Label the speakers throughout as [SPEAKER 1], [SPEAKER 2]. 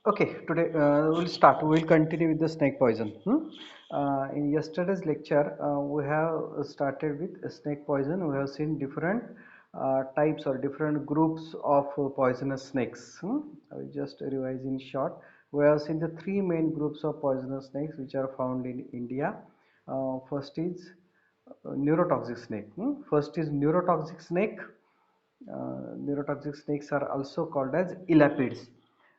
[SPEAKER 1] Okay, today we'll start. We'll continue with the snake poison. In yesterday's lecture, we have started with snake poison. We have seen different types or different groups of poisonous snakes. I will just revise in short. We have seen the three main groups of poisonous snakes which are found in India. First is neurotoxic snake. First is neurotoxic snake. Neurotoxic snakes are also called as elapids.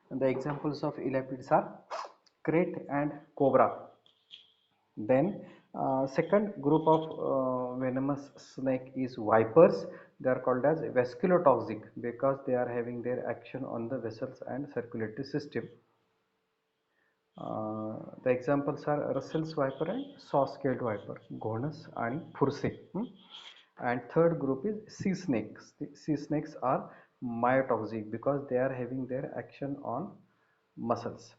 [SPEAKER 1] And the examples of elapids are krait and cobra. Then second group of venomous snake is vipers. They are called as vasculotoxic because they are having their action on the vessels and circulatory system. The examples are Russell's viper and saw-scaled viper, Gonus and Furse. And third group is sea snakes. The sea snakes are myotoxic because they are having their action on muscles.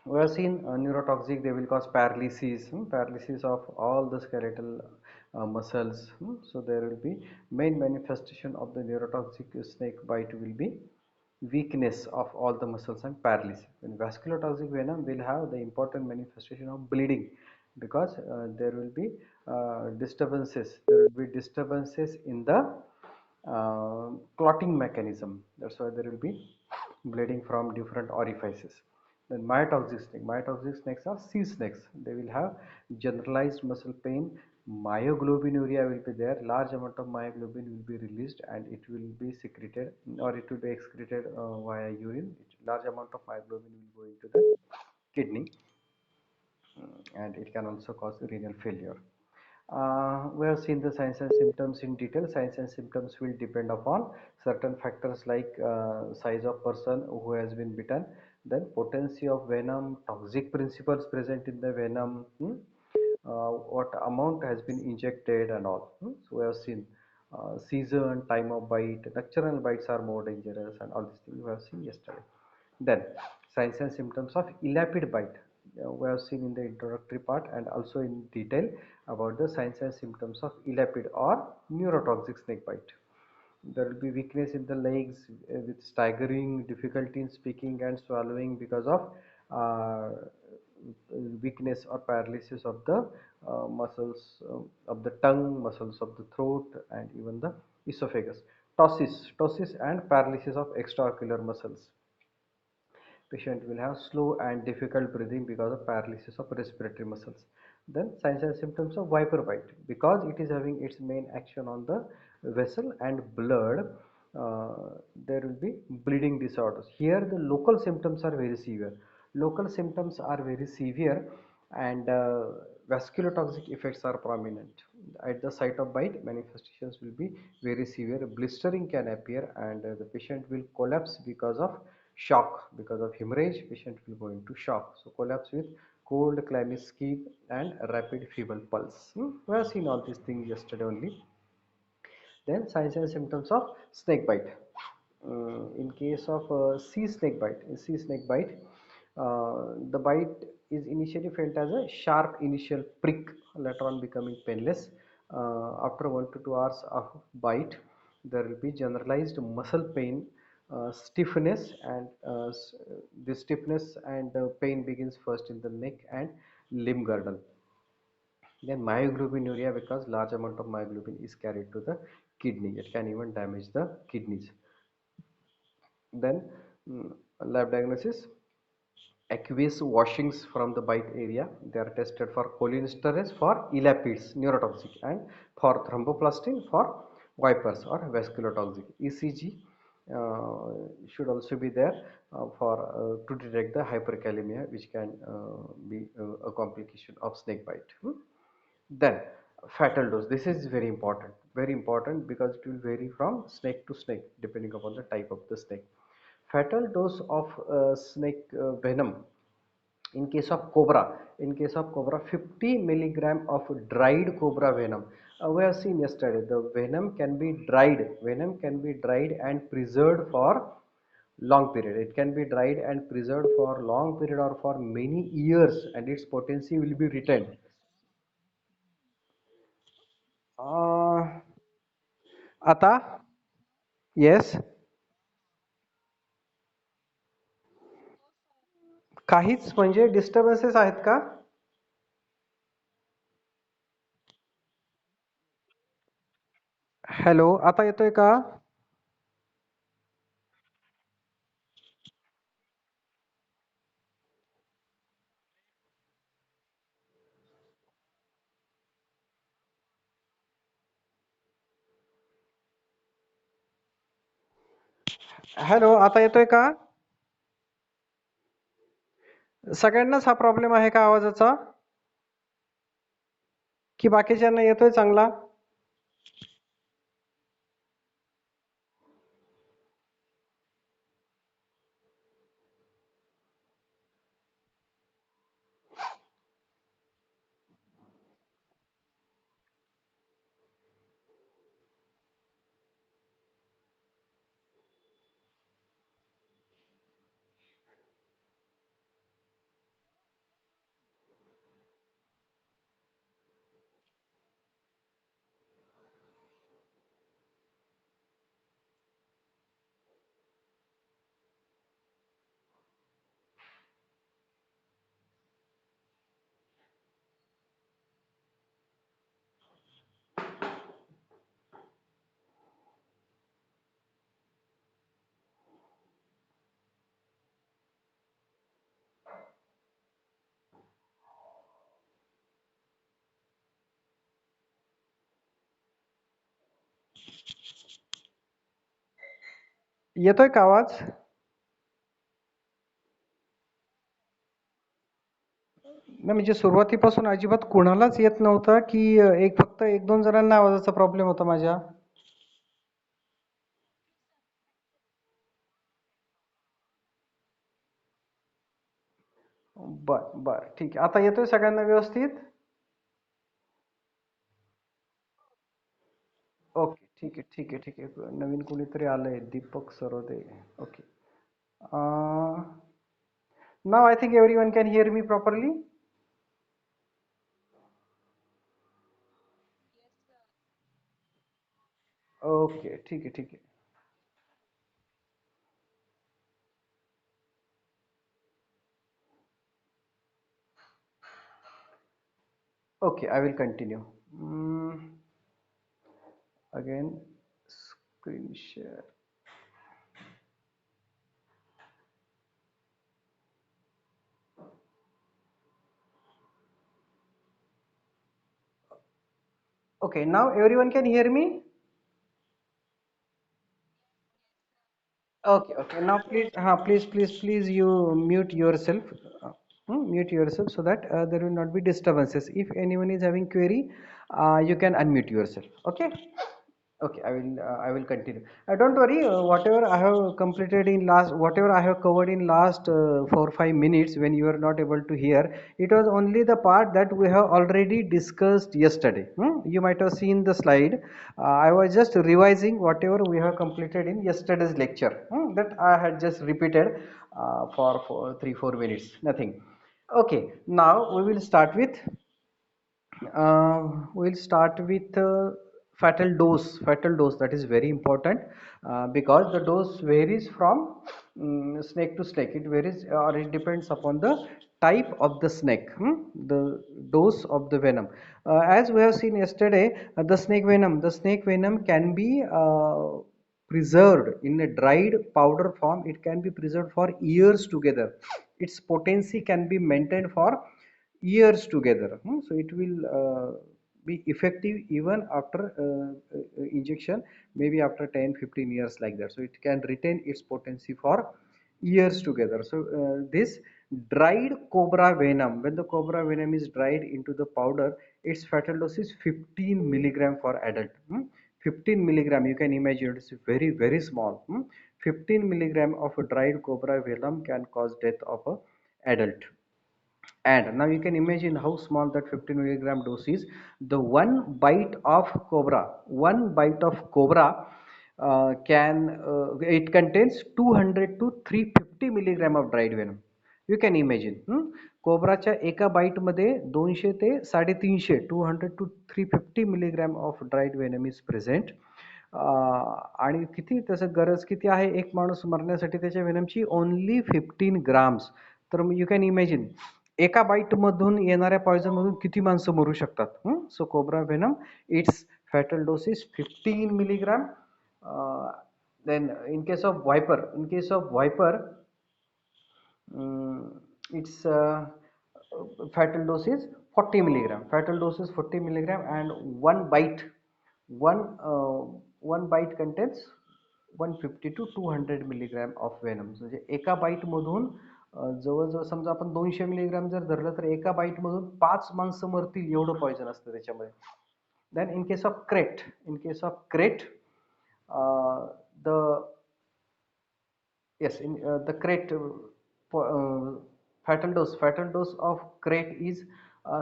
[SPEAKER 1] We have seen neurotoxic, they will cause paralysis, paralysis of all the skeletal muscles. So there will be main manifestation of the neurotoxic snake bite will be weakness of all the muscles and paralysis. And vasculotoxic venom will have the important manifestation of bleeding because there will be disturbances in the clotting mechanism. That's why there will be bleeding from different orifices. Then myotoxic snakes are sea snakes. They will have generalized muscle pain. Myoglobinuria will be there. Large amount of myoglobin will be released and it will be secreted or it will be excreted via urine. Large amount of myoglobin will go into the kidney and it can also cause renal failure. We have seen the signs and symptoms in detail. Signs and symptoms will depend upon certain factors like size of person who has been bitten, then potency of venom, toxic principles present in the venom, what amount has been injected and all. So we have seen season, time of bite, nocturnal bites are more dangerous and all these things we have seen yesterday. Then signs and symptoms of elapid bite. We have seen in the introductory part and also in detail about the signs and symptoms of elapid or neurotoxic snake bite. There will be weakness in the legs with staggering, difficulty in speaking and swallowing because of uh, weakness or paralysis of the muscles of the tongue, muscles of the throat, and even the esophagus. Ptosis and paralysis of extraocular muscles. Patient will have slow and difficult breathing because of paralysis of respiratory muscles. Then signs and symptoms of viper bite, because it is having its main action on the vessel and blood. There will be bleeding disorders. Here the local symptoms are very severe. Local symptoms are very severe and vasculotoxic effects are prominent. At the site of bite, manifestations will be very severe. Blistering can appear and the patient will collapse because of shock. Because of hemorrhage, patient will go into shock. So collapse with cold, clammy skin and rapid feeble pulse. We have seen all these things yesterday only. Then signs and symptoms of snake bite. In case of sea snake bite, the bite is initially felt as a sharp initial prick, later on becoming painless. After 1 to 2 hours of bite, there will be generalized muscle pain, stiffness, and the stiffness and pain begins first in the neck and limb girdle. Then myoglobinuria, because large amount of myoglobin is carried to the kidney. It can even damage the kidneys. Then lab diagnosis, aqueous washings from the bite area. They are tested for cholinesterase for elapids, neurotoxic, and for thromboplastin for vipers or vasculotoxic. ECG should also be there for to detect the hyperkalemia, which can be a complication of snake bite. Then fatal dose. This is very important because it will vary from snake to snake depending upon the type of the snake. Fatal dose of snake venom in case of cobra, 50 milligram of dried cobra venom. We have seen yesterday the venom can be dried and preserved for long period. It can be dried and preserved for long period or for many years and its potency will be retained. uh, Ata, yes. काहीच म्हणजे disturbances आहेत का? Hello, आता येतोय का? Hello, आता येतोय का? सगळ्यांनाच हा प्रॉब्लेम आहे का आवाजाचा? की बाकीच्यांना येतोय चांगला? येतोय का आवाज? नाही म्हणजे सुरुवातीपासून अजिबात कुणालाच येत नव्हता की एक फक्त एक दोन जणांना आवाजाचा प्रॉब्लेम होता माझ्या? बर बर, ठीक आहे. आता येतोय सगळ्यांना व्यवस्थित? ओके, ठीक आहे, ठीक आहे, ठीक आहे. नवीन कोणीतरी आलंय, Deepak Sarode. Okay. Now I think everyone can hear me properly. Okay, ठीक आहे, ठीक आहे. Okay, I will continue. Again, screen share. Okay, now everyone can hear me. Okay, okay. Now please, you mute yourself. Mute yourself so that there will not be disturbances. If anyone is having query, you can unmute yourself. Okay. Okay, I will continue. Don't worry. Whatever I have completed in last, whatever I have covered in last 4 5 minutes, when you are not able to hear, it was only the part that we have already discussed yesterday. You might have seen the slide. I was just revising whatever we have completed in yesterday's lecture. That I had just repeated for 3 4 minutes. Nothing. Okay, now we will start with we'll start with fatal dose. Fatal dose, that is very important because the dose varies from snake to snake. It varies or it depends upon the type of the snake, the dose of the venom. As we have seen yesterday, the snake venom can be preserved in a dried powder form. It can be preserved for years together. Its potency can be maintained for years together. So it will be effective even after injection, maybe after 10 15 years, like that. So it can retain its potency for years together. So this dried cobra venom, when the cobra venom is dried into the powder, its fatal dose is 15 milligram for adult. 15 milligram, you can imagine, it's very very small. 15 milligram of a dried cobra venom can cause death of a adult. And now you can imagine how small that 15 milligram dose is. The one bite of cobra can it contains 200 to 350 milligram of dried venom. You can imagine. कोब्राच्या एका bite मध्ये 200 ते 350, 200 to 350 milligram of dried venom is present. आणि किती त्याचं गरज किती आहे एक माणूस मरण्यासाठी त्याच्या वेनमची? Only 15 grams. तर यू कॅन इमॅजिन एका बाईट मधून येणाऱ्या पॉइझन मधून किती माणसं मरू शकतात. So cobra venom, it's fatal dose is 15 milligram. Then in case of viper, its fatal dose is 40 milligram. Fatal dose is 40 milligram, and one uh, one bite contains 150 to 200 milligram of venom. म्हणजे एका bite मधून जवळजवळ समजा आपण 200 milligram जर धरलं तर एका बाईट मधून 5 माणसं मरतील एवढं पॉइझन असतं त्याच्यामध्ये. Then in case of crate, the yes, in the crate fatal dose of crate is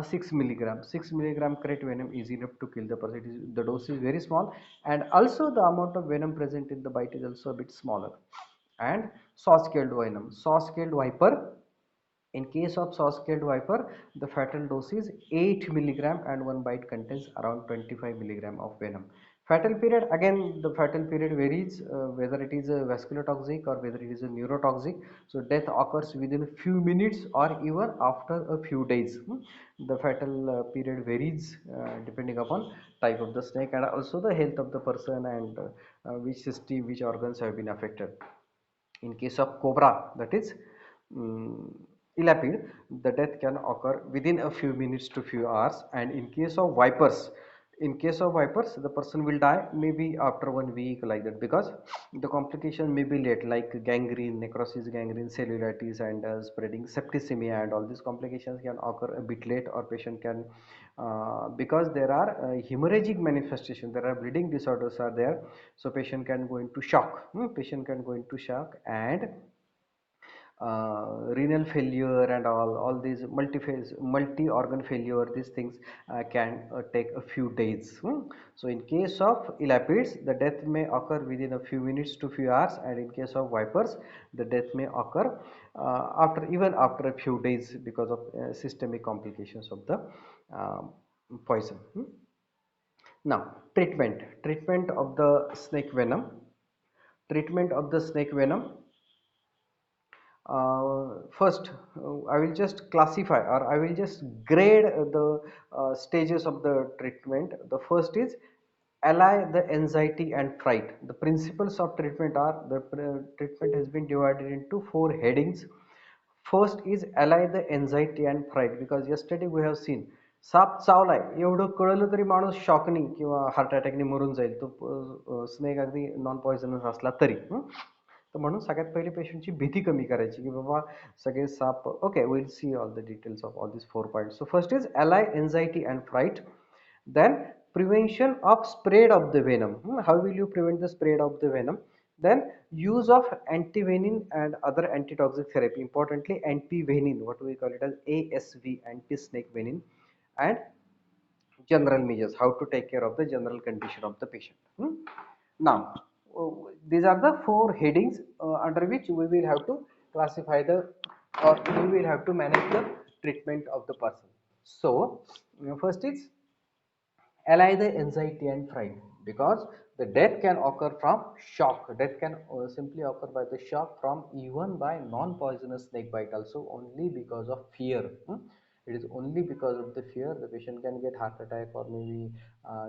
[SPEAKER 1] 6 milligram. 6 milligram crate venom is enough to kill the person. The dose is very small, and also the amount of venom present in the bite is also a bit smaller. And saw-scaled venom, saw-scaled viper. In case of saw-scaled viper, the fatal dose is 8 milligram, and one bite contains around 25 milligram of venom. Fatal period, again the fatal period varies, whether it is a vascular toxic or whether it is a neurotoxic. So death occurs within a few minutes or even after a few days. The fatal period varies depending upon type of the snake and also the health of the person and which system, which organs have been affected. In case of cobra, that is elapid, the death can occur within a few minutes to few hours. And in case of vipers, the person will die maybe after 1 week, like that, because the complication may be late, like gangrene, necrosis, gangrene, cellulitis, and spreading septicemia, and all these complications can occur a bit late, or patient can because there are hemorrhagic manifestation, there are bleeding disorders are there, so patient can go into shock. Patient can go into shock, and renal failure and all these multi organ failure, these things can take a few days. So in case of elapids, the death may occur within a few minutes to few hours, and in case of vipers, the death may occur after a few days because of systemic complications of the poison. Now, treatment of the snake venom. Treatment of the snake venom. First, I will just classify, or I will just grade the stages of the treatment. The first is allay the anxiety and fright. The principles of treatment are, the treatment has been divided into 4 headings. First is allay the anxiety and fright, because yesterday we have seen साप चावलाय एवढं कळलं तरी माणूस शॉकनी किंवा heart अटॅकने maroon जाईल, तो snake अगदी नॉन पॉयझनस असला तरी. तर म्हणून सगळ्यात पहिले पेशंटची भीती कमी करायची की बाबा सगळे साप, okay, will see all the details of all this 4 points. So first is allay anxiety and fright. Then prevention of spread of the venom. How will you prevent the spread of the venom? Then use of antivenin and other antitoxic therapy. Importantly, antivenin, what we call it as ASV, anti-snake venin, and general measures, how to take care of the general condition of the patient. Now, these are the 4 headings under which we will have to classify the, or we will have to manage the treatment of the person. So, first is allay the anxiety and fright, because the death can occur from shock. Death can simply occur by the shock, from even by non-poisonous snake bite also, only because of fear. It is only because of the fear the patient can get heart attack or maybe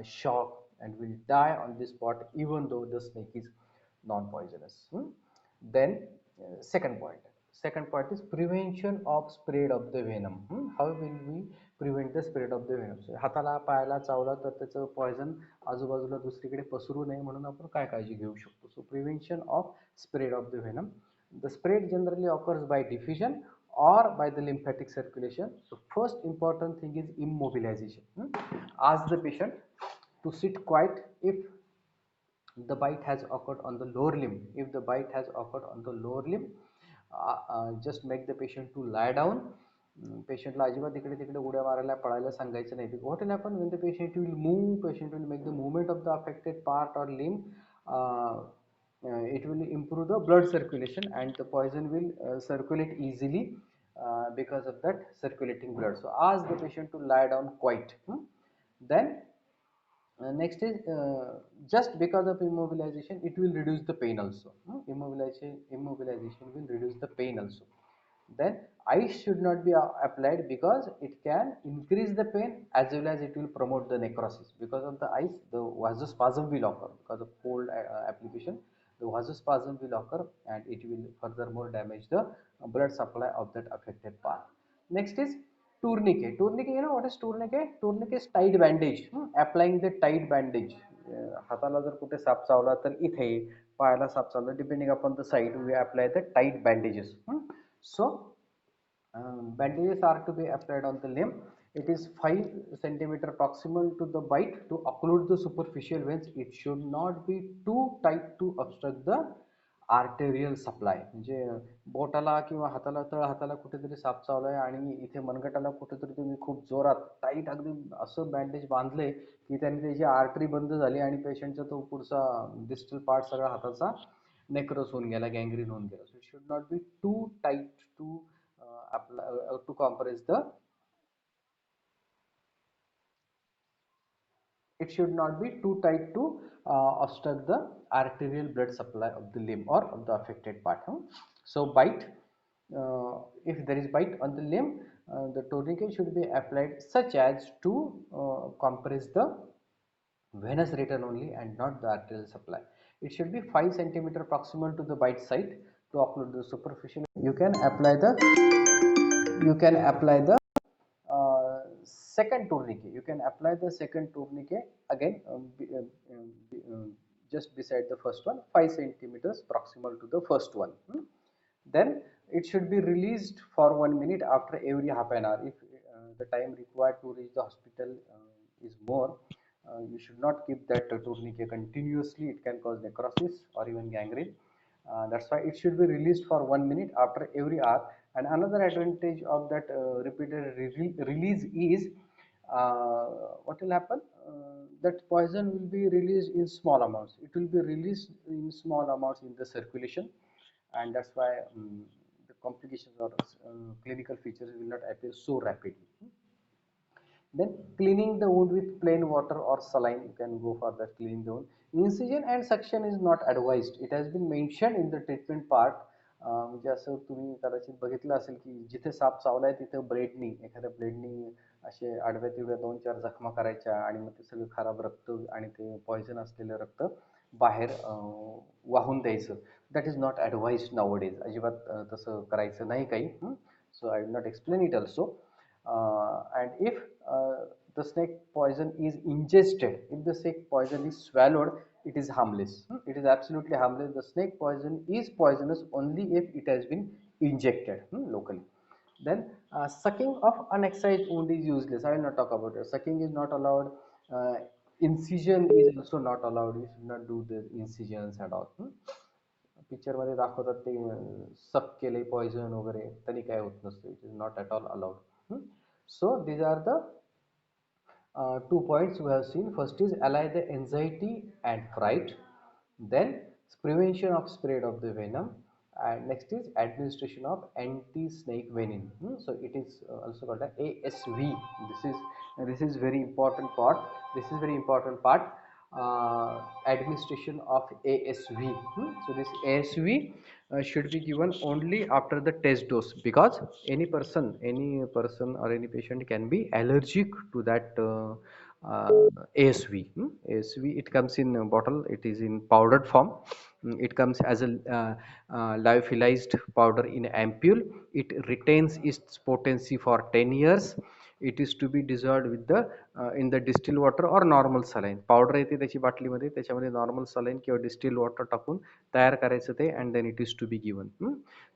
[SPEAKER 1] shock and will die on the spot, even though the snake is non-poisonous. Then second point is prevention of spread of the venom. How will we prevent the spread of the venom? So हाताला पायाला चावला तर त्याचं poison आजूबाजूला दुसरीकडे पसरू नये म्हणून आपण काय काळजी घेऊ शकतो? So prevention of spread of the venom. The spread generally occurs by diffusion or by the lymphatic circulation. So first important thing is immobilization. Ask the patient to sit quiet if the bite has occurred on the lower limb. If the bite has occurred on the lower limb, just make the patient to lie down. पेशंटला अजिबात इकडे तिकडे उड्या मारायला पळायला सांगायचं नाही. What will happen when the patient will move? Patient will make the movement of the affected part or limb. It will improve the blood circulation and the poison will circulate easily because of that circulating blood. So ask the patient to lie down quiet. Then next is just because of immobilization, it will reduce the pain also. Immobilization will reduce the pain also. Then ice should not be applied because it can increase the pain as well as it will promote the necrosis. Because of the ice, the vasospasm will occur. Because of cold application, the vasospasm will occur and it will furthermore damage the blood supply of that affected part. Next is tourniquet. Tourniquet, you know what is tourniquet? Tourniquet is tight bandage. Applying the tight bandage. हाताला जर कुठे shop Chawla तर इथे, पायाला साप चावला, depending upon the site, we apply the tight bandages. So bandages are to be applied on the limb. It is 5 centimeter proximal to the bite to occlude the superficial veins. It should not be too tight to obstruct the arterial supply. म्हणजे बोटाला किंवा हाताला, तळ हाताला कुठेतरी shop चावलाय आणि इथे मनगटाला कुठेतरी तुम्ही खूप जोरात टाईट अगदी असं बँडेज बांधले की त्याने त्याची आर्टरी बंद झाली आणि पेशंटचा तो पुढचा डिस्टल पार्ट सगळा हाताचा नेक्रोस होऊन गेला, गँग्रीन होऊन गेला. So it should not be too tight to compress the, it should not be too tight to obstruct the arterial blood supply of the limb or of the affected part. So bite, if there is bite on the limb, the tourniquet should be applied such as to compress the venous return only and not the arterial supply. It should be 5 centimeter proximal to the bite site to occlude the superficial. You can apply the second tourniquet. You can apply the second tourniquet again, just beside the first one, 5 centimeters proximal to the first one. Then it should be released for 1 minute after every half an hour. If the time required to reach the hospital is more, you should not keep that tourniquet continuously. It can cause necrosis or even gangrene. That's why it should be released for 1 minute after every hour. And another advantage of that repeated release is what will happen? That poison will be released in small amounts. It will be released in small amounts in the circulation, and that's why the complications or clinical features will not appear so rapidly. Then cleaning the wound with plain water or saline, you can go for that cleaning the wound. Incision and suction is not advised. It has been mentioned in the treatment part. म्हणजे असं तुम्ही कदाचित बघितलं असेल की जिथे shop चावलाय तिथे ब्लेडनी, एखाद्या ब्लेडनी असे आडव्या तिडव्या 2-4 जखमा करायच्या आणि मग ते सगळं खराब रक्त आणि ते पॉइझन असलेलं रक्त बाहेर वाहून द्यायचं. That is not advised nowadays. अजिबात तसं करायचं नाही काही. So I will not explain it also. And if the snake poison is ingested, if the snake poison is swallowed, it is harmless. It is absolutely harmless. The snake poison is poisonous only if it has been injected locally. Then sucking of unexcised wound is useless. I will not talk about it. Sucking is not allowed. Incision is also not allowed. We should not do the incisions at all. Picture मध्ये दाखवतात ते सक केले poison वगैरे, तरी काय होत नसतं. It is not at all allowed. So these are the 2 points we have seen. First is allay the anxiety and fright, then prevention of spread of the venom, and next is administration of anti-snake venin. So it is also called as ASV. This is very important part. Administration of ASV. So this ASV should be given only after the test dose, because any person or any patient can be allergic to that ASV. ASV, it comes in a bottle. It is in powdered form. It comes as a lyophilized powder in ampule. It retains its potency for 10 years. It is to be dissolved with the in the distilled water or normal saline. Powder येते त्याची बाटलीमध्ये, त्याच्यामध्ये normal saline किंवा distilled water टाकून तयार करायचं ते, and then it is to be given.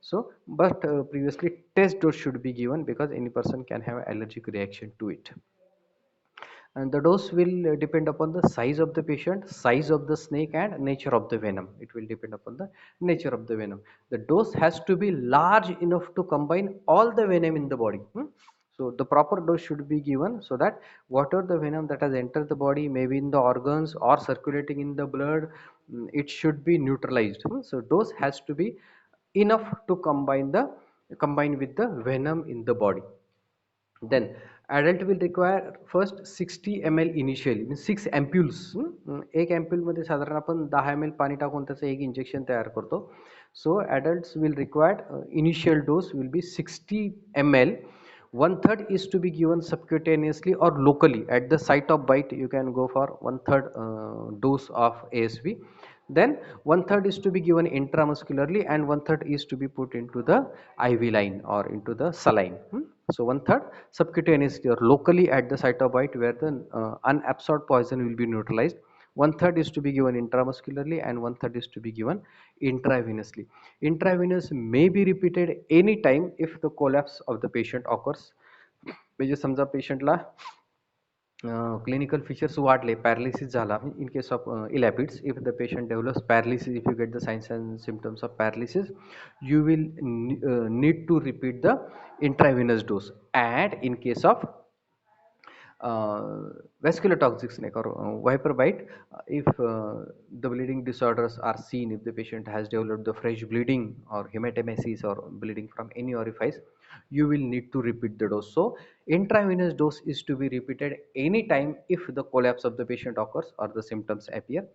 [SPEAKER 1] So but previously test dose should be given because any person can have allergic reaction to it. And the dose will depend upon the size of the patient, size of the snake, and nature of the venom. It will depend upon the nature of the venom. The dose has to be large enough to combine all the venom in the body. So the proper dose should be given so that whatever the venom that has entered the body, maybe in the organs or circulating in the blood, it should be neutralized. So dose has to be enough to combine with the venom in the body. Then adult will require first 60 ml initially, means 6 ampules. एक ampule मध्ये साधारण आपण 10 ml पाणी टाकून त्याचं एक injection तयार करतो. So adults will require initial dose will be 60 ml. One third is to be given subcutaneously or locally at the site of bite. You can go for one third dose of ASV. Then one third is to be given intramuscularly and one third is to be put into the IV line or into the saline. So one third subcutaneously or locally at the site of bite where the unabsorbed poison will be neutralized. One third is to be given intramuscularly and one third is to be given intravenously. Intravenous may be repeated any time if the collapse of the patient occurs. म्हणजे समजा पेशंटला clinical features वाढले, paralysis झाला in case of elapids. If the patient develops paralysis, if you get the signs and symptoms of paralysis, you will need to repeat the intravenous dose. And in case of vascular toxic snake or viper bite, if the bleeding disorders are seen, if the patient has developed the fresh bleeding or hematemesis or bleeding from any orifice, you will need to repeat the dose. So intravenous dose is to be repeated anytime if the collapse of the patient occurs or the symptoms appear,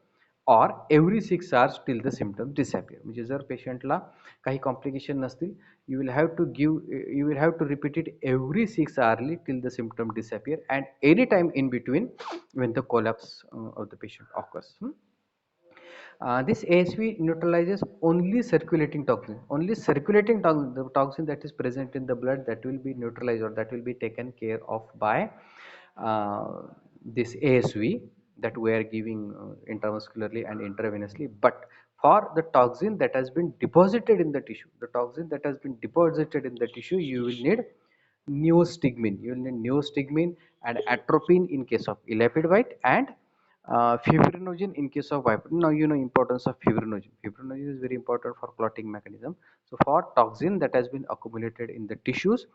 [SPEAKER 1] or every 6 hours till the symptoms disappear. म्हणजे जर पेशंटला काही complication नसतील, you will have to repeat it every 6 hourly till the symptom disappear and any time in between when the collapse of the patient occurs. This ASV neutralizes only circulating toxin. Only circulating toxin, the toxin that is present in the blood, that will be neutralized or that will be taken care of by this ASV that we are giving intramuscularly and intravenously. But for the toxin that has been deposited in the tissue, the toxin that has been deposited in the tissue, you will need neostigmine. You will need neostigmine and atropine in case of elapid white and fibrinogen in case of viper. Now you know importance of fibrinogen. Fibrinogen is very important for clotting mechanism. So for toxin that has been accumulated in the tissues,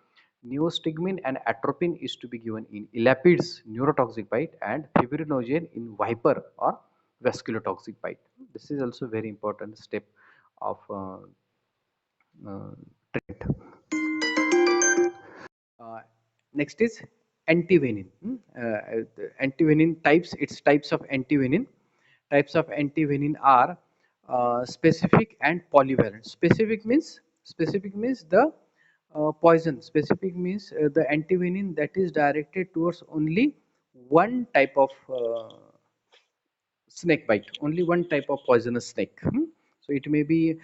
[SPEAKER 1] neostigmine and atropine is to be given in elapids neurotoxic bite and fibrinogen in viper or vascular toxic bite. This is also very important step of treatment. Uh, Next is antivenin. Antivenin types, its types of antivenin. Types of antivenin are specific and polyvalent. Specific means the poison. Specific means the antivenin that is directed towards only one type of snake bite, only one type of poisonous snake. So it may be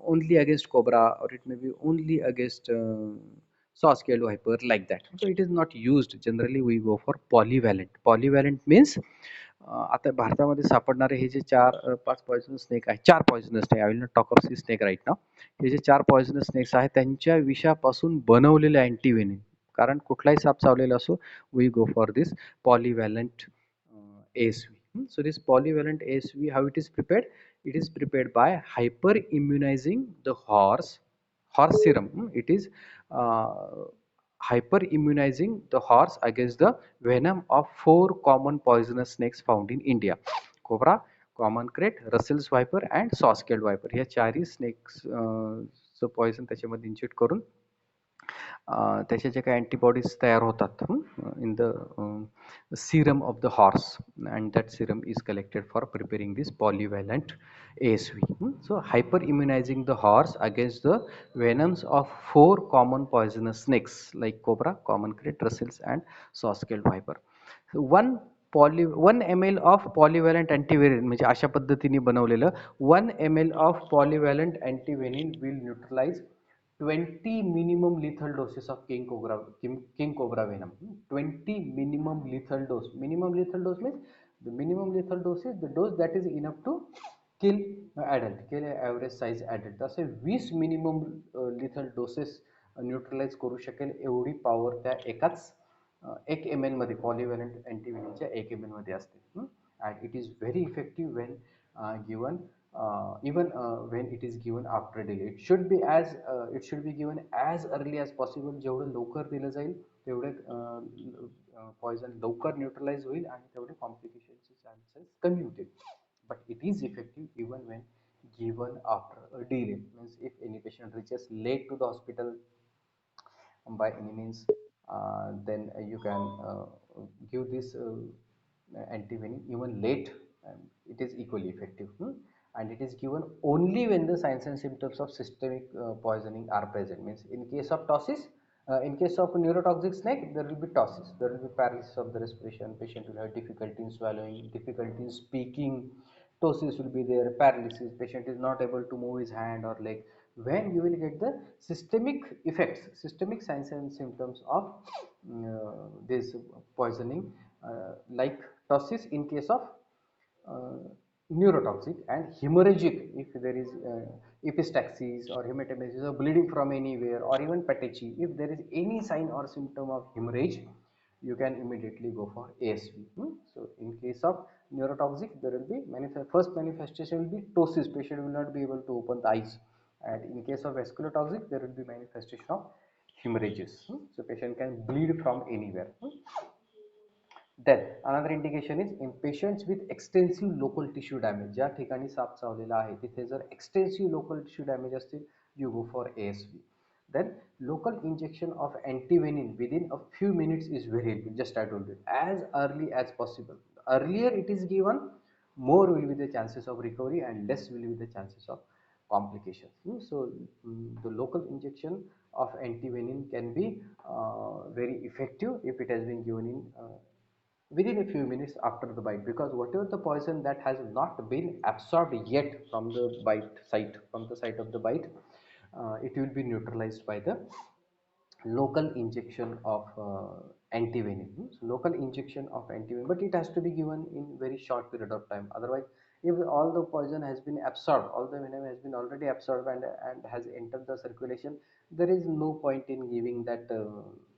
[SPEAKER 1] only against cobra or it may be only against saw-scaled viper, like that. So it is not used. Generally we go for polyvalent. Polyvalent means आता भारतामध्ये सापडणारे हे जे चार पाच poisonous snake आहेत, चार poisonous snake, I will not talk of sea snake right now, हे जे चार पॉइझनस स्नेक्स आहेत त्यांच्या विषापासून बनवलेले अँटीव्हेनिन. कारण कुठलाही साप चावलेला असो, we go for this polyvalent ASV. So this polyvalent ASV, how it is prepared? It is prepared by hyperimmunizing the horse serum. It is hyperimmunizing the horse against the venom of 4 common poisonous snakes found in India: cobra, common krait, Russell's viper and saw-scaled viper. ह्या चारही snakes चं poison त्याच्यामध्ये inject करून त्याच्या जे काही antibodies तयार होतात in the serum of the horse, and that serum is collected for preparing this polyvalent ASV. So hyperimmunizing the horse against the venoms of 4 common poisonous snakes like cobra, common krait, Russell's and saw-scaled viper. So 1 ml of polyvalent antivenin म्हणजे अशा पद्धतीने बनवलेलं 1 ml of polyvalent antivenin will neutralize 20 minimum lethal doses of king cobra venom. 20 minimum lethal dose. Minimum lethal dose means the minimum lethal dose is the dose that is enough to kill adult, kill average size adult. असे 20 minimum lethal doses neutralise करू शकेल एवढी power त्या एकाच 1 ml मध्ये पॉलीव्हॅलंट अँटीव्हेनिनच्या 1 ml मध्ये असते. and it is very effective when given even when it is given after delay. It should be given as early as possible. जेवढं लवकर दिलं जाईल तेवढे पॉइझन लवकर न्यूट्रलाइज होईल आणि तेवढे कॉम्प्लिकेशनचे चान्सेस कमी होतील. but it is effective even when given after a delay. Means if any patient reaches late to the hospital by any means, then you can give this antivenin even late, and it is equally effective.
[SPEAKER 2] and it is given only when the signs and symptoms of systemic poisoning are present. Means in case of ptosis, in case of neurotoxic snake, there will be ptosis, there will be paralysis of the respiration, patient will have difficulty in swallowing, difficulty in speaking, ptosis will be there, paralysis, patient is not able to move his hand or leg. When you will get the systemic effects, systemic signs and symptoms of this poisoning, like ptosis in case of uh, neurotoxic, and hemorrhagic if there is epistaxis or hematemesis or bleeding from anywhere, or even petechi. If there is any sign or symptom of hemorrhage, you can immediately go for ASV. So in case of neurotoxic, there will be first manifestation will be ptosis, patient will not be able to open the eyes, and in case of vascular toxic, there will be manifestation of hemorrhages. So patient can bleed from anywhere. Then another indication is in patients with extensive local tissue damage. ज्या ठिकाणी shop चावलेला आहे तिथे जर extensive local tissue damage असतील, you go for ASV. Then local injection of antivenin within a few minutes is very helpful. Just I told you, as early as possible. Earlier it is given, more will be the chances of recovery and less will be the chances of complications. So the local injection of antivenin can be very effective if it has been given in within a few minutes after the bite, because whatever the poison that has not been absorbed yet from the bite site, from the site of the bite, it will be neutralized by the local injection of antivenin. So local injection of antivenin, but it has to be given in very short period of time. Otherwise, if all the poison has been absorbed, all the venom has been already absorbed and has entered the circulation, there is no point in giving that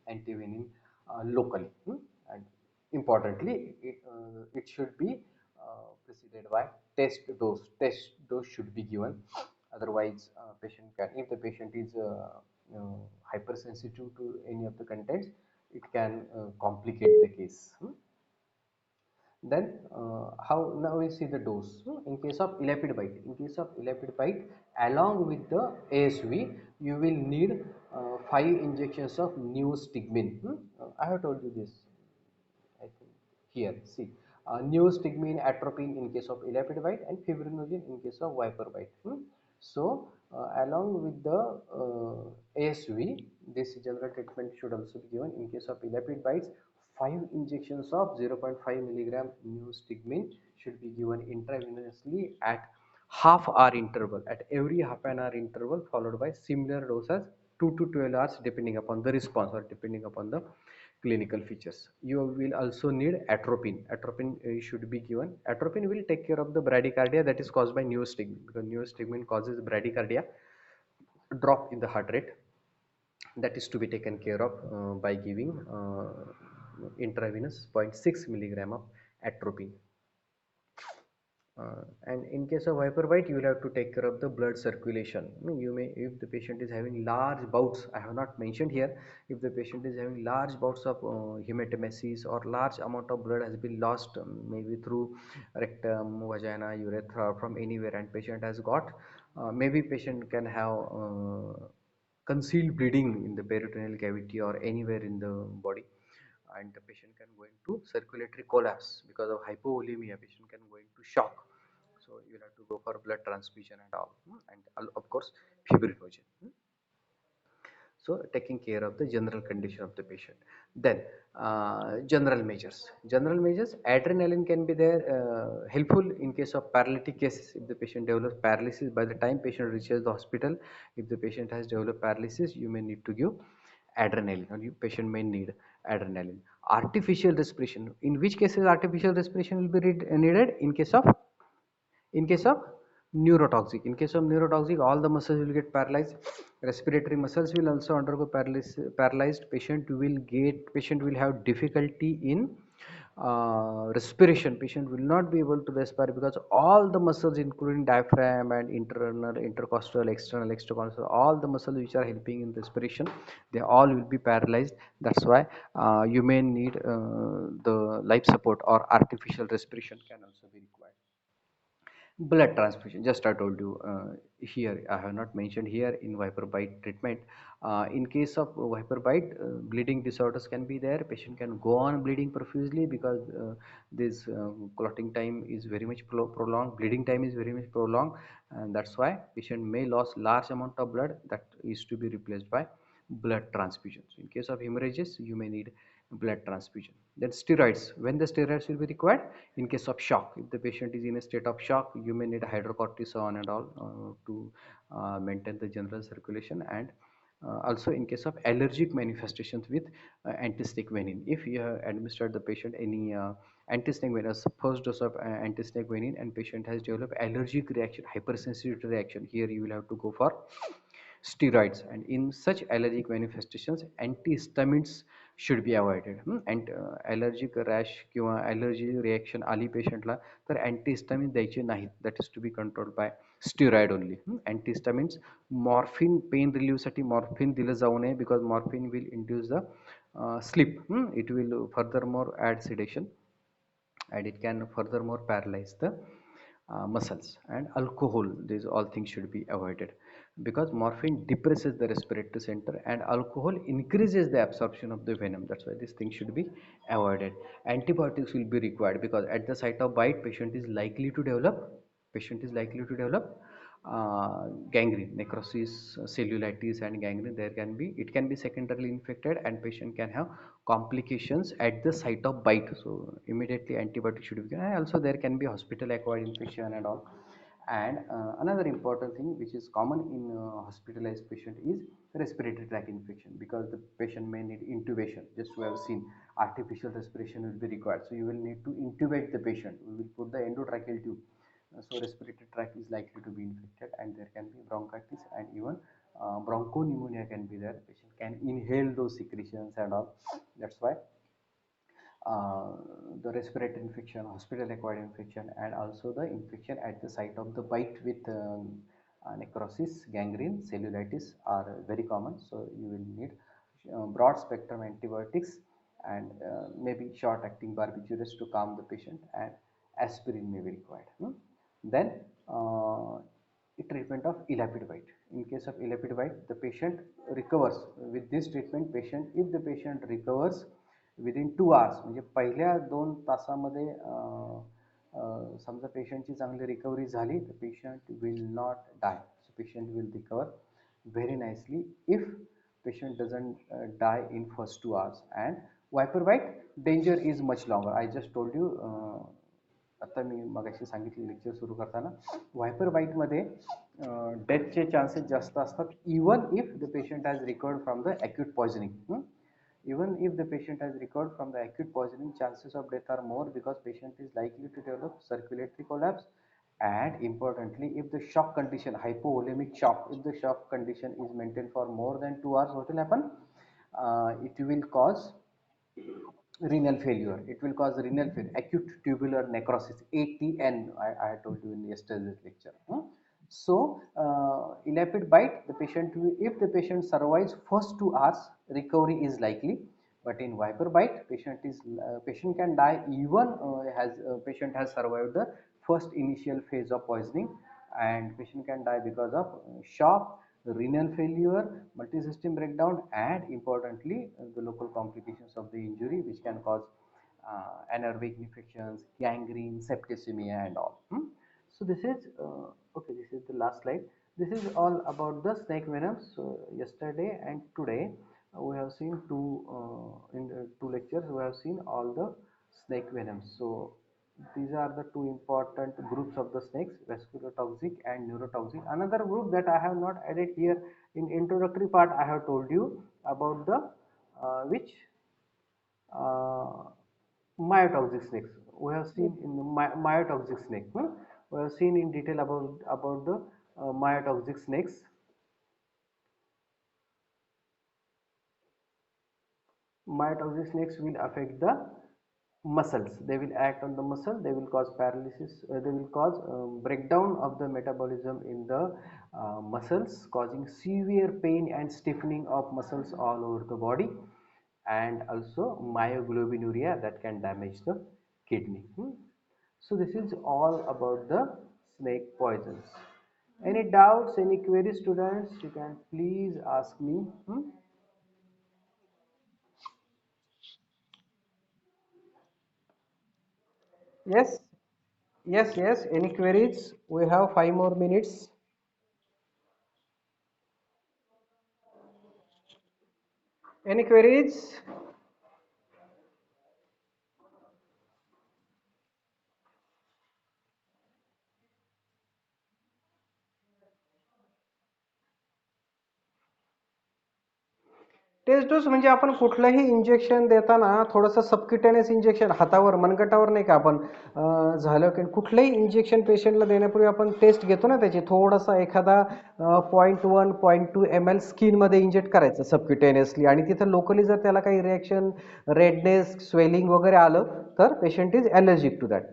[SPEAKER 2] antivenin locally. And importantly, it should be preceded by test dose. Test dose should be given. Otherwise, patient can, if the patient is hypersensitive to any of the contents, it can complicate the case. Then how now we see the dose. In case of elapid bite, along with the ASV, you will need 5 injections of neostigmine. I have told you this, I think, here. See, neostigmine, atropine in case of elapid bite, and fibrinogen in case of viper bite. So, along with the ASV, this general treatment should also be given. In case of elapid bites, 5 injections of 0.5 milligram neostigmine should be given intravenously at half-hour interval, at every half an hour interval, followed by similar doses 2 to 12 hours depending upon the response or depending upon the clinical features. You will also need atropine. Atropine should be given. Atropine will take care of the bradycardia that is caused by neostigmine, because neostigmine causes bradycardia, drop in the heart rate, that is to be taken care of by giving intravenous zero point 0.6 milligram of atropine. And in case of hyperbite, you will have to take care of the blood circulation. You may, if the patient is having large bouts, I have not mentioned here, if the patient is having large bouts of hematemesis, or large amount of blood has been lost, maybe through rectum, vagina, urethra, from anywhere, and patient has got, maybe patient can have concealed bleeding in the peritoneal cavity or anywhere in the body, and the patient can go into circulatory collapse because of hypovolemia. Patient can go into shock, so you have to go for blood transfusion and all, and of course fibrinogen. So taking care of the general condition of the patient. Then general measures, adrenaline can be there, helpful in case of paralytic cases. If the patient develops paralysis, by the time patient reaches the hospital, if the patient has developed paralysis, you may need to give adrenaline, or you patient may need adrenaline. Artificial respiration, in which cases artificial respiration will be needed? In case of neurotoxic. In case of neurotoxic, all the muscles will get paralyzed, respiratory muscles will also undergo paralyzed. Patient will have difficulty in respiration. Patient will not be able to respire, because all the muscles including diaphragm and internal, intercostal, external, extracostal, all the muscles which are helping in respiration, they all will be paralyzed. That's why you may need the life support, or artificial respiration can also be required.
[SPEAKER 1] Blood transfusion, just I told you, here I have not mentioned here in viper bite treatment. In case of viper bite, bleeding disorders can be there. Patient can go on bleeding profusely because this clotting time is very much prolonged, bleeding time is very much prolonged, and that's why patient may lose large amount of blood that is to be replaced by blood transfusion. So in case of hemorrhages, you may need blood transfusion. Then steroids, when the steroids will be required, in case of shock, if the patient is in a state of shock, you may need hydrocortisone and all to maintain the general circulation. And also in case of allergic manifestations with anti-snake venin, if you have administered the patient any anti-snake venin, first dose of anti-snake venin, and patient has developed allergic reaction, hypersensitivity reaction, here you will have to go for steroids. And in such allergic manifestations, antihistamines should be avoided. And allergic rash किंवा allergy reaction आली पेशंटला तर antihistamine द्यायचे नाहीत, that is to be controlled by steroid only. Antihistamines, morphine pain relief साठी morphine दिलं जाऊ नये, because morphine will induce the sleep. It will furthermore add sedation, and it can furthermore paralyze the muscles. And alcohol, these all things should be avoided, because morphine depresses the respiratory center and alcohol increases the absorption of the venom. That's why these things should be avoided. Antibiotics will be required, because at the site of bite, patient is likely to develop gangrene, necrosis, cellulitis, and gangrene. There can be, it can be secondarily infected, and patient can have complications at the site of bite. So immediately antibiotic should be given. And also there can be hospital acquired infection and all. And another important thing which is common in hospitalized patient is respiratory tract infection, because the patient may need intubation. Just we have seen, artificial respiration will be required, so you will need to intubate the patient. We will put the endotracheal tube. So respiratory tract is likely to be infected, and there can be bronchitis, and even bronchopneumonia can be there. The patient can inhale those secretions and all. That's why uh, the respiratory infection, hospital acquired infection, and also the infection at the site of the bite with necrosis, gangrene, cellulitis are very common. So you will need broad spectrum antibiotics, and maybe short acting barbiturates to calm the patient, and aspirin may be required. Then treatment of elapid bite. In case of elapid bite, the patient recovers with this treatment. Patient, if the patient recovers within 2 hours, म्हणजे पहिल्या 2 तासामध्ये समजा पेशंटची चांगली recovery झाली, तर patient will not die. So patient will recover very nicely if patient doesn't die in first 2 hours. And viper bite danger is much longer. I just told you, आता मी मगाशी सांगितलं लेक्चर सुरू करताना, व्हायपर बाईटमध्ये डेथचे चान्सेस जास्त असतात, even if the patient has recovered from the acute poisoning. Even if the patient has recovered from the acute poisoning, chances of death are more, because patient is likely to develop circulatory collapse. And importantly, if the shock condition, hypovolemic shock, if the shock condition is maintained for more than 2 hours, what will happen? It will cause renal failure. It will cause renal failure, acute tubular necrosis, ATN. I told you in yesterday's lecture. So, elapid bite, the patient will, if the patient survives first 2 hours, recovery is likely. But in viper bite, patient can die even has patient has survived the first initial phase of poisoning, and patient can die because of shock, renal failure, multi-system breakdown, and importantly the local complications of the injury, which can cause anaerobic infections, gangrene, septicemia, and all. So this is okay. This is the last slide. This is all about the snake venoms. So yesterday and today we have seen in the two lectures. We have seen all the snake venoms. So these are the two important groups of the snakes: vascular toxic and neurotoxic. Another group that I have not added here in introductory part, I have told you about the which uh, myotoxic snakes. We have seen in the myotoxic snake. We have seen in detail about the myotoxic snakes. Myotoxic snakes will affect the muscles. They will act on the muscle. They will cause paralysis. They will cause breakdown of the metabolism in the muscles, causing severe pain and stiffening of muscles all over the body, and also myoglobinuria that can damage the kidney. So this is all about the
[SPEAKER 2] snake poisons. Any doubts, any queries, students? You can please ask me.
[SPEAKER 1] Yes, yes. Any queries? We have 5 more minutes. Any queries? Test dose म्हणजे आपण कुठलंही injection देताना थोडंसं सबक्युटेनियस injection हातावर मनगटावर नाही का आपण झालं की कुठलंही इंजेक्शन पेशंटला देण्यापूर्वी आपण टेस्ट घेतो ना त्याची थोडासा एखादा 0.1 0.2 ml स्किनमध्ये इंजेक्ट करायचं सबक्युटेनियसली आणि तिथं लोकली जर त्याला काही रिॲक्शन रेडनेस स्वेलिंग वगैरे आलं तर patient is allergic to that.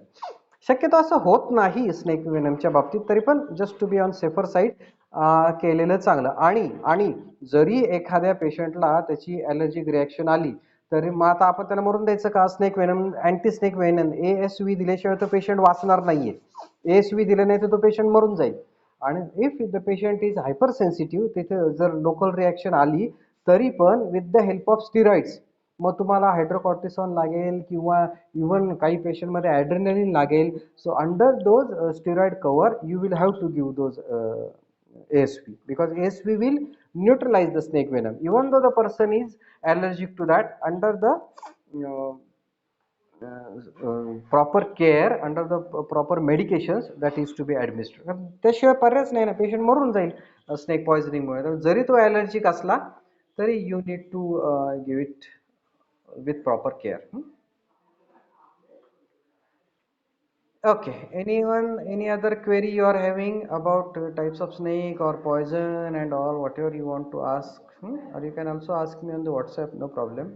[SPEAKER 1] शक्यतो असं होत नाही स्नेक वेनमच्या बाबतीत तरी पण just to be on safer side केलेलं चांगलं. आणि आणि जरी एखाद्या पेशंटला त्याची ॲलर्जिक रिॲक्शन आली तरी मग आता आपण त्याला मरून द्यायचं का? Snake venom anti snake venom ASV दिल्याशिवाय तो पेशंट वाचणार नाहीये. ASV दिलं नाही तर तो पेशंट मरून जाईल. आणि if the patient is hypersensitive तिथे जर लोकल रिॲक्शन आली तरी पण with the help of steroids मग तुम्हाला हायड्रोकॉर्टिसॉन लागेल किंवा इवन काही पेशंटमध्ये ॲड्रेनलिन लागेल. So under those steroid cover you will have to give those ASV because ASV will neutralize the snake venom even though the person is allergic to that under the uh, proper care under the proper medications that is to be administered. त्याशिवाय पर्यायच नाही ना patient मरून जाईल snake पॉइझनिंगमुळे. जरी तो allergic असला तरी you need to give it with proper care. Okay, anyone, any other query you are having about types of snake or poison and all, whatever you want to ask, or you can also ask me on the WhatsApp, no problem.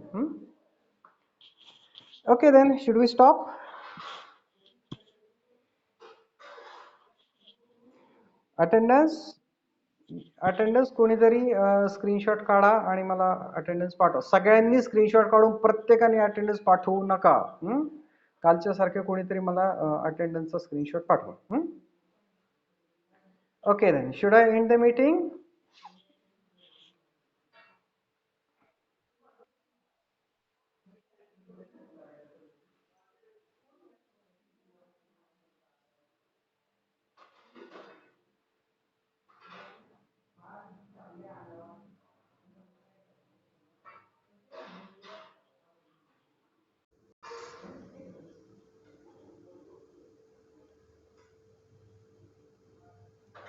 [SPEAKER 1] Okay, then should we stop? Attendance, attendance कोणीतरी screenshot काढा आणि मला attendance पाठवा. सगळ्यांनी screenshot काढून प्रत्येकाने attendance पाठवू नका. कालच्या सारखे कोणीतरी मला अटेंडन्सचा स्क्रीनशॉट पाठवा. Okay then, should I end the meeting?